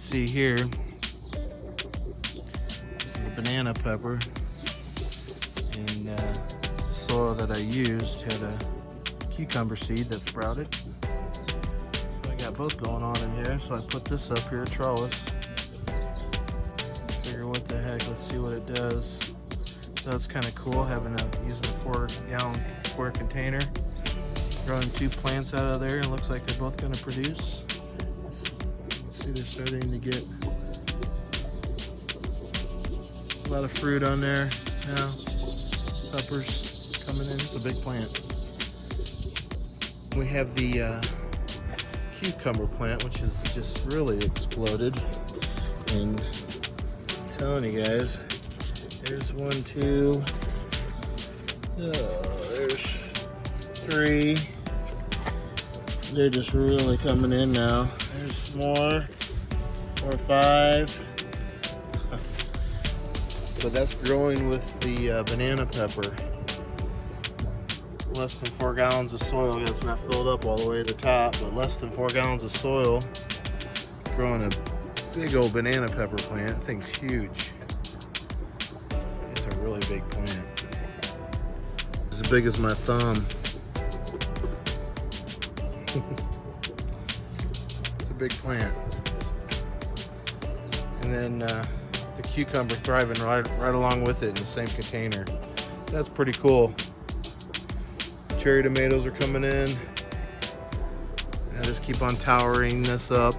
see here, this is a banana pepper, and the soil that I used had a cucumber seed that sprouted. So I got both going on in here, so I put this up here, a trellis. Figure what the heck, let's see what it does. So it's kind of cool using a 4-gallon square container, growing 2 plants out of there, and it looks like they're both going to produce. See, they're starting to get a lot of fruit on there now. Peppers coming in. It's a big plant. We have the cucumber plant, which has just really exploded. And I'm telling you guys, there's 1, 2, there's 3. They're just really coming in now. There's more, 4, 5. But that's growing with the banana pepper. Less than 4 gallons of soil. It's not filled up all the way to the top, but less than 4 gallons of soil. Growing a big old banana pepper plant. That thing's huge. It's a really big plant. As big as my thumb. It's a big plant. And then the cucumber thriving right along with it in the same container. That's pretty cool. Cherry tomatoes are coming in. I just keep on towering this up.